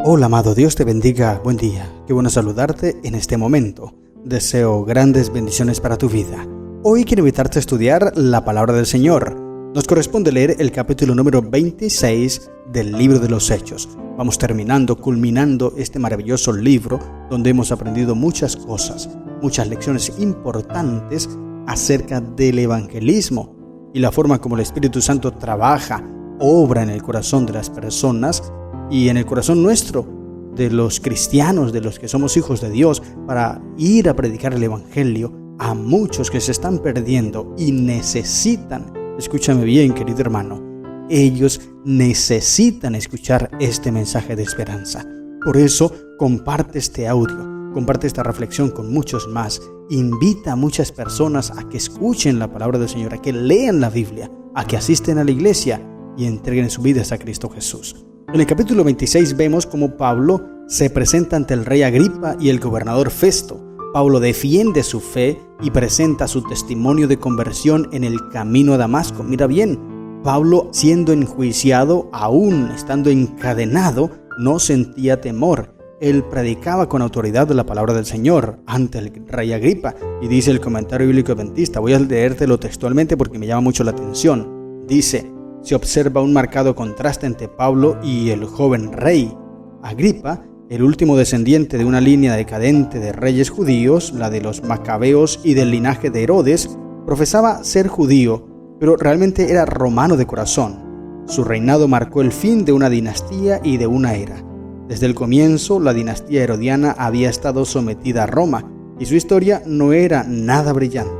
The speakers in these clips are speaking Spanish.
Hola amado, Dios te bendiga, buen día, qué bueno saludarte en este momento. Deseo grandes bendiciones para tu vida. Hoy quiero invitarte a estudiar la palabra del Señor. Nos corresponde leer el capítulo número 26 del libro de los Hechos. Vamos culminando este maravilloso libro donde hemos aprendido muchas cosas, muchas lecciones importantes acerca del evangelismo y la forma como el Espíritu Santo trabaja, obra en el corazón de las personas y en el corazón nuestro, de los cristianos, de los que somos hijos de Dios, para ir a predicar el evangelio a muchos que se están perdiendo y necesitan, escúchame bien querido hermano, ellos necesitan escuchar este mensaje de esperanza. Por eso comparte este audio, comparte esta reflexión con muchos más, invita a muchas personas a que escuchen la palabra del Señor, a que lean la Biblia, a que asisten a la iglesia y entreguen sus vidas a Cristo Jesús. En el capítulo 26 vemos cómo Pablo se presenta ante el rey Agripa y el gobernador Festo. Pablo defiende su fe y presenta su testimonio de conversión en el camino a Damasco. Mira bien, Pablo, siendo enjuiciado, aún estando encadenado, no sentía temor. Él predicaba con autoridad la palabra del Señor ante el rey Agripa. Y dice el comentario bíblico adventista, voy a leértelo textualmente porque me llama mucho la atención. Dice: se observa un marcado contraste entre Pablo y el joven rey. Agripa, el último descendiente de una línea decadente de reyes judíos, la de los macabeos y del linaje de Herodes, profesaba ser judío, pero realmente era romano de corazón. Su reinado marcó el fin de una dinastía y de una era. Desde el comienzo, la dinastía herodiana había estado sometida a Roma, y su historia no era nada brillante.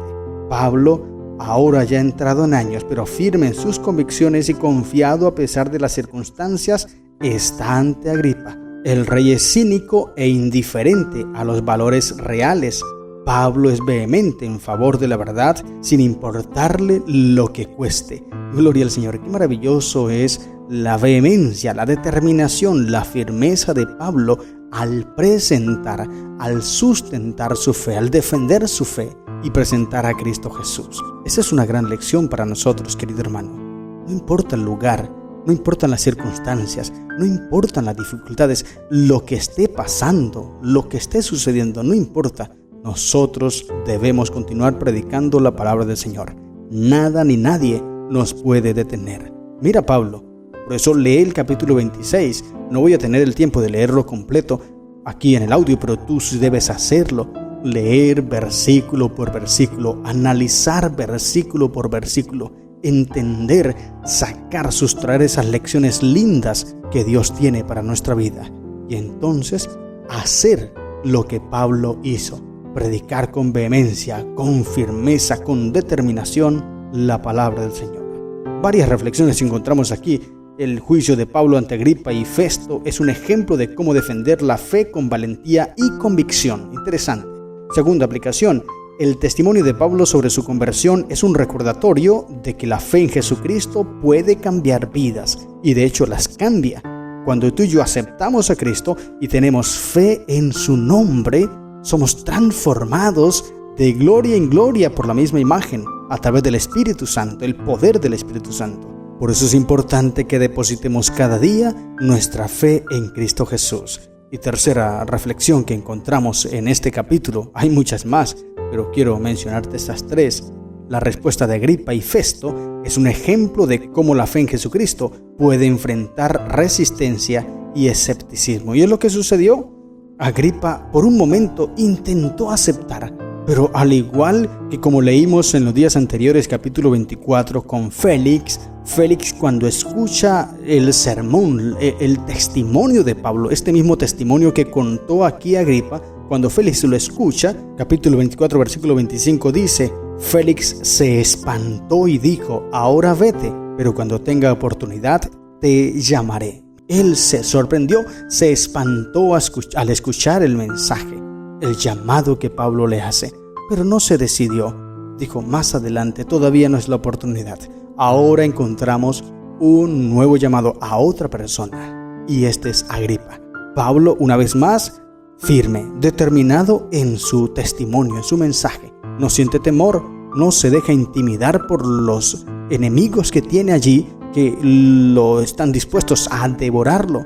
Pablo, ahora ya entrado en años, pero firme en sus convicciones y confiado a pesar de las circunstancias, está ante Agripa. El rey es cínico e indiferente a los valores reales. Pablo es vehemente en favor de la verdad, sin importarle lo que cueste. Gloria al Señor, qué maravilloso es la vehemencia, la determinación, la firmeza de Pablo al presentar, al sustentar su fe, al defender su fe y presentar a Cristo Jesús. Esa es una gran lección para nosotros, querido hermano. No importa el lugar, no importan las circunstancias, no importan las dificultades, lo que esté pasando, lo que esté sucediendo, no importa. Nosotros debemos continuar predicando la palabra del Señor. Nada ni nadie nos puede detener. Mira Pablo, por eso lee el capítulo 26. No voy a tener el tiempo de leerlo completo aquí en el audio, pero tú sí debes hacerlo. Leer versículo por versículo, analizar versículo por versículo, entender, sustraer esas lecciones lindas que Dios tiene para nuestra vida. Y entonces hacer lo que Pablo hizo, predicar con vehemencia, con firmeza, con determinación la palabra del Señor. Varias reflexiones encontramos aquí. El juicio de Pablo ante Agripa y Festo es un ejemplo de cómo defender la fe con valentía y convicción. Interesante. Segunda aplicación, el testimonio de Pablo sobre su conversión es un recordatorio de que la fe en Jesucristo puede cambiar vidas, y de hecho las cambia. Cuando tú y yo aceptamos a Cristo y tenemos fe en su nombre, somos transformados de gloria en gloria por la misma imagen, a través del Espíritu Santo, el poder del Espíritu Santo. Por eso es importante que depositemos cada día nuestra fe en Cristo Jesús. Y tercera reflexión que encontramos en este capítulo, hay muchas más, pero quiero mencionarte estas tres. La respuesta de Agripa y Festo es un ejemplo de cómo la fe en Jesucristo puede enfrentar resistencia y escepticismo. ¿Y es lo que sucedió? Agripa por un momento intentó aceptar, pero al igual que como leímos en los días anteriores, capítulo 24, con Félix cuando escucha el sermón, el testimonio de Pablo, este mismo testimonio que contó aquí Agripa, cuando Félix lo escucha, capítulo 24, versículo 25 dice: Félix se espantó y dijo: ahora vete, pero cuando tenga oportunidad te llamaré. Él se sorprendió, se espantó al escuchar el mensaje, el llamado que Pablo le hace, pero no se decidió. Dijo: más adelante, todavía no es la oportunidad. Ahora encontramos un nuevo llamado a otra persona, y este es Agripa. Pablo, una vez más, firme, determinado en su testimonio, en su mensaje. No siente temor, no se deja intimidar por los enemigos que tiene allí, que lo están dispuestos a devorarlo.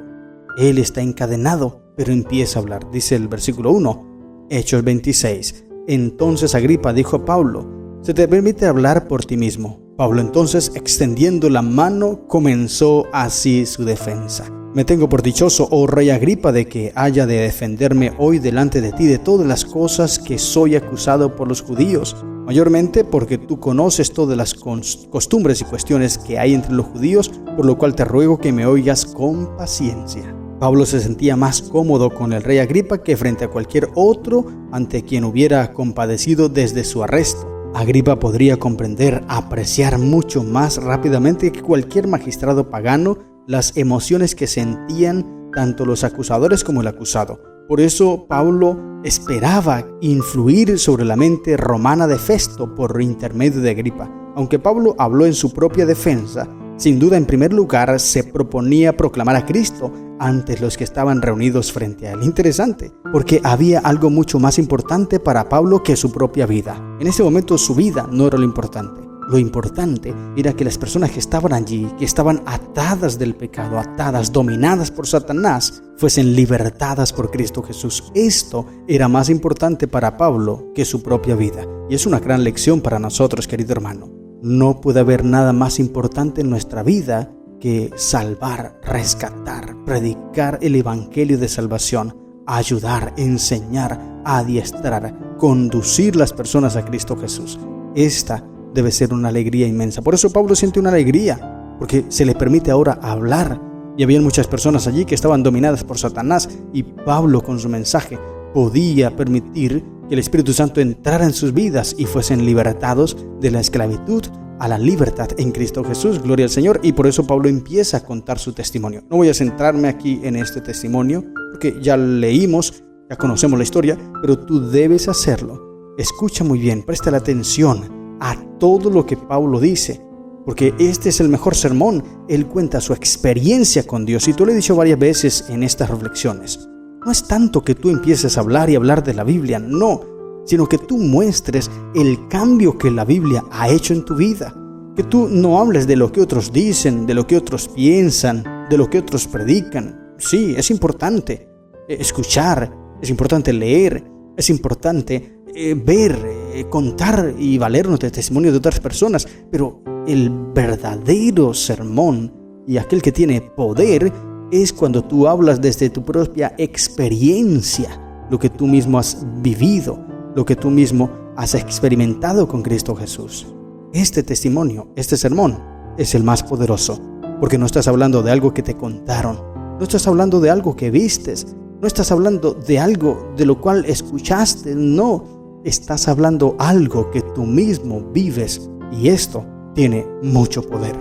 Él está encadenado, pero empieza a hablar. Dice el versículo 1, Hechos 26. Entonces Agripa dijo a Pablo: se te permite hablar por ti mismo. Pablo entonces, extendiendo la mano, comenzó así su defensa. Me tengo por dichoso, oh rey Agripa, de que haya de defenderme hoy delante de ti de todas las cosas que soy acusado por los judíos, mayormente porque tú conoces todas las costumbres y cuestiones que hay entre los judíos, por lo cual te ruego que me oigas con paciencia. Pablo se sentía más cómodo con el rey Agripa que frente a cualquier otro ante quien hubiera compadecido desde su arresto. Agripa podría comprender, apreciar mucho más rápidamente que cualquier magistrado pagano las emociones que sentían tanto los acusadores como el acusado. Por eso Pablo esperaba influir sobre la mente romana de Festo por intermedio de Agripa. Aunque Pablo habló en su propia defensa, sin duda en primer lugar se proponía proclamar a Cristo ante los que estaban reunidos frente a él. Interesante, porque había algo mucho más importante para Pablo que su propia vida. En ese momento su vida no era lo importante. Lo importante era que las personas que estaban allí, que estaban atadas del pecado, atadas, dominadas por Satanás, fuesen libertadas por Cristo Jesús. Esto era más importante para Pablo que su propia vida. Y es una gran lección para nosotros, querido hermano. No puede haber nada más importante en nuestra vida que salvar, rescatar, predicar el evangelio de salvación, ayudar, enseñar, adiestrar, conducir las personas a Cristo Jesús. Esta debe ser una alegría inmensa. Por eso Pablo siente una alegría, porque se le permite ahora hablar. Y había muchas personas allí que estaban dominadas por Satanás, y Pablo con su mensaje podía permitir que el Espíritu Santo entrara en sus vidas y fuesen libertados de la esclavitud a la libertad en Cristo Jesús. Gloria al Señor. Y por eso Pablo empieza a contar su testimonio. No voy a centrarme aquí en este testimonio, porque ya leímos, ya conocemos la historia, pero tú debes hacerlo. Escucha muy bien, presta la atención a todo lo que Pablo dice, porque este es el mejor sermón. Él cuenta su experiencia con Dios, y tú lo he dicho varias veces en estas reflexiones. No es tanto que tú empieces a hablar y hablar de la Biblia, no, sino que tú muestres el cambio que la Biblia ha hecho en tu vida. Que tú no hables de lo que otros dicen, de lo que otros piensan, de lo que otros predican. Sí, es importante escuchar, es importante leer, es importante ver, contar y valernos del testimonio de otras personas, pero el verdadero sermón y aquel que tiene poder es cuando tú hablas desde tu propia experiencia, lo que tú mismo has vivido, lo que tú mismo has experimentado con Cristo Jesús. Este testimonio, este sermón, es el más poderoso, porque no estás hablando de algo que te contaron, no estás hablando de algo que vistes, no estás hablando de algo de lo cual escuchaste, no, estás hablando algo que tú mismo vives, y esto tiene mucho poder.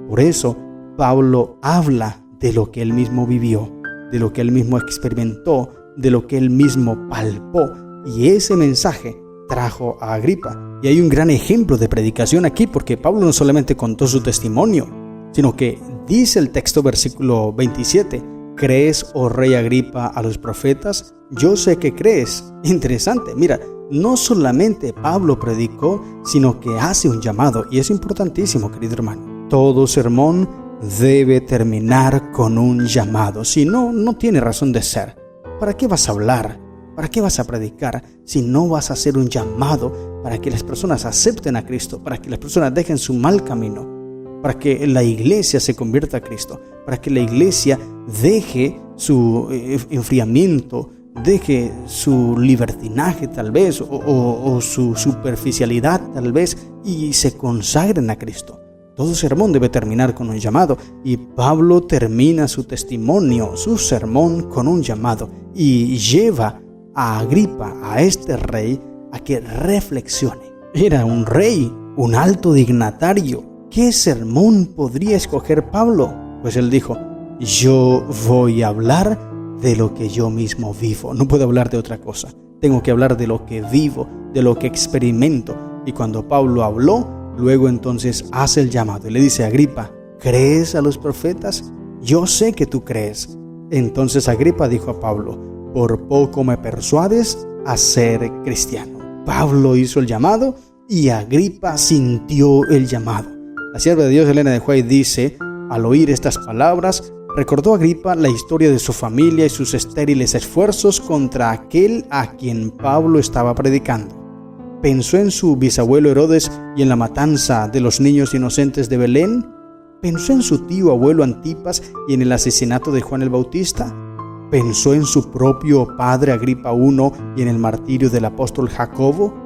Por eso Pablo habla de lo que él mismo vivió, de lo que él mismo experimentó, de lo que él mismo palpó, y ese mensaje trajo a Agripa. Y hay un gran ejemplo de predicación aquí, porque Pablo no solamente contó su testimonio, sino que dice el texto versículo 27, ¿crees, oh rey Agripa, a los profetas? Yo sé que crees. Interesante, mira, no solamente Pablo predicó, sino que hace un llamado, y es importantísimo, querido hermano. Todo sermón debe terminar con un llamado, si no, no tiene razón de ser. ¿Para qué vas a hablar? ¿Para qué vas a predicar si no vas a hacer un llamado para que las personas acepten a Cristo, para que las personas dejen su mal camino, para que la iglesia se convierta a Cristo, para que la iglesia deje su enfriamiento, deje su libertinaje tal vez o su superficialidad tal vez y se consagren a Cristo? Todo sermón debe terminar con un llamado, y Pablo termina su testimonio, su sermón, con un llamado, y lleva a Agripa, a este rey, a que reflexione. Era un rey, un alto dignatario. ¿Qué sermón podría escoger Pablo? Pues él dijo, yo voy a hablar de lo que yo mismo vivo. No puedo hablar de otra cosa. Tengo que hablar de lo que vivo, de lo que experimento. Y cuando Pablo habló, luego entonces hace el llamado y le dice a Agripa, ¿crees a los profetas? Yo sé que tú crees. Entonces Agripa dijo a Pablo, por poco me persuades a ser cristiano. Pablo hizo el llamado y Agripa sintió el llamado. La sierva de Dios Elena de White dice, al oír estas palabras, Recordó Agripa la historia de su familia y sus estériles esfuerzos contra aquel a quien Pablo estaba predicando. Pensó en su bisabuelo Herodes y en la matanza de los niños inocentes de Belén. Pensó en su tío abuelo Antipas y en el asesinato de Juan el Bautista. Pensó en su propio padre Agripa I y en el martirio del apóstol Jacobo.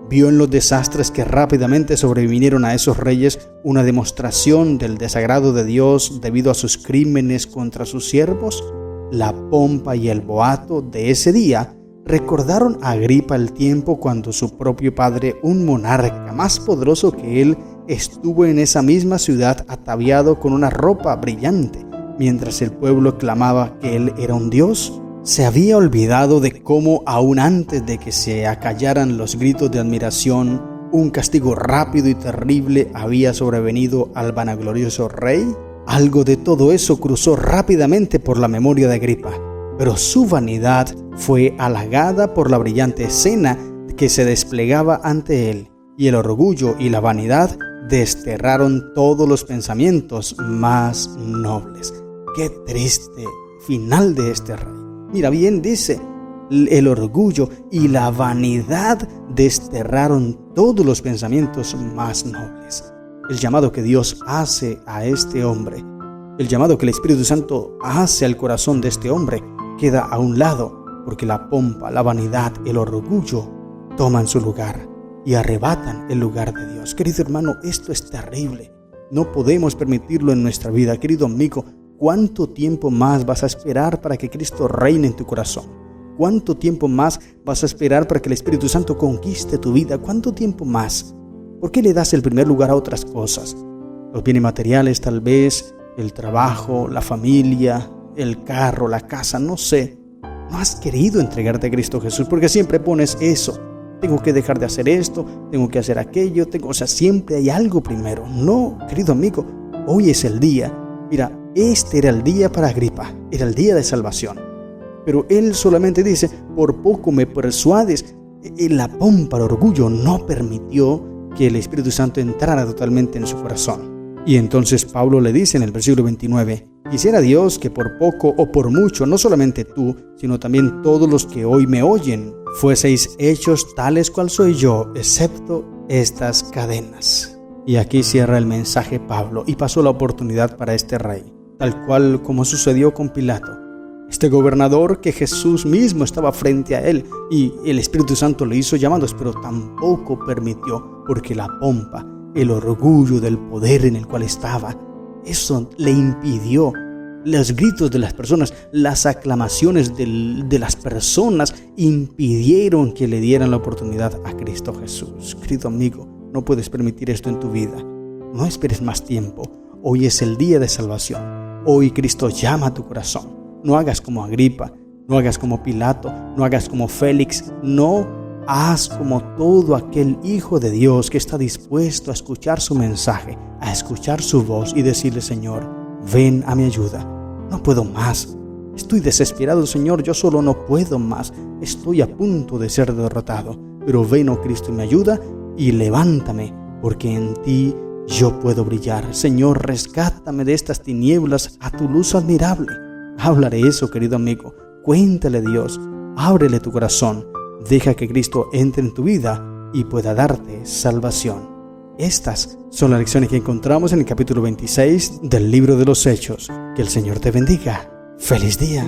Vio en los desastres que rápidamente sobrevinieron a esos reyes una demostración del desagrado de Dios debido a sus crímenes contra sus siervos. La pompa y el boato de ese día recordaron a Agripa el tiempo cuando su propio padre, un monarca más poderoso que él, estuvo en esa misma ciudad ataviado con una ropa brillante, mientras el pueblo clamaba que él era un dios. Se había olvidado de cómo, aún antes de que se acallaran los gritos de admiración, un castigo rápido y terrible había sobrevenido al vanaglorioso rey. Algo de todo eso cruzó rápidamente por la memoria de Agripa, pero su vanidad fue halagada por la brillante escena que se desplegaba ante él, y el orgullo y la vanidad desterraron todos los pensamientos más nobles. ¡Qué triste final de este rey! Mira bien, dice, el orgullo y la vanidad desterraron todos los pensamientos más nobles. El llamado que Dios hace a este hombre, el llamado que el Espíritu Santo hace al corazón de este hombre, queda a un lado, porque la pompa, la vanidad, el orgullo toman su lugar y arrebatan el lugar de Dios. Querido hermano, esto es terrible. No podemos permitirlo en nuestra vida. Querido amigo, ¿cuánto tiempo más vas a esperar para que Cristo reine en tu corazón? ¿Cuánto tiempo más vas a esperar para que el Espíritu Santo conquiste tu vida? ¿Cuánto tiempo más? ¿Por qué le das el primer lugar a otras cosas? Los bienes materiales tal vez, el trabajo, la familia, el carro, la casa, no sé. No has querido entregarte a Cristo Jesús porque siempre pones eso. Tengo que dejar de hacer esto, tengo que hacer aquello, siempre hay algo primero. No, querido amigo, hoy es el día. Mira, este era el día para Agripa, era el día de salvación. Pero él solamente dice, por poco me persuades. La pompa, el orgullo no permitió que el Espíritu Santo entrara totalmente en su corazón. Y entonces Pablo le dice en el versículo 29, quisiera Dios que por poco o por mucho, no solamente tú, sino también todos los que hoy me oyen, fueseis hechos tales cual soy yo, excepto estas cadenas. Y aquí cierra el mensaje Pablo y pasó la oportunidad para este rey, tal cual como sucedió con Pilato. Este gobernador que Jesús mismo estaba frente a él y el Espíritu Santo le hizo llamados, pero tampoco permitió, porque la pompa, el orgullo del poder en el cual estaba, eso le impidió. Los gritos de las personas, las aclamaciones de las personas impidieron que le dieran la oportunidad a Cristo Jesús. Querido amigo, no puedes permitir esto en tu vida. No esperes más tiempo. Hoy es el día de salvación. Hoy Cristo llama a tu corazón. No hagas como Agripa, no hagas como Pilato, no hagas como Félix, no haz como todo aquel hijo de Dios que está dispuesto a escuchar su mensaje, a escuchar su voz y decirle, Señor, ven a mi ayuda. No puedo más. Estoy desesperado, Señor, yo solo no puedo más. Estoy a punto de ser derrotado. Pero ven, oh Cristo, y me ayuda y levántame, porque en ti yo puedo brillar. Señor, rescátame de estas tinieblas a tu luz admirable. Háblale eso, querido amigo. Cuéntale a Dios. Ábrele tu corazón. Deja que Cristo entre en tu vida y pueda darte salvación. Estas son las lecciones que encontramos en el capítulo 26 del libro de los Hechos. Que el Señor te bendiga. ¡Feliz día!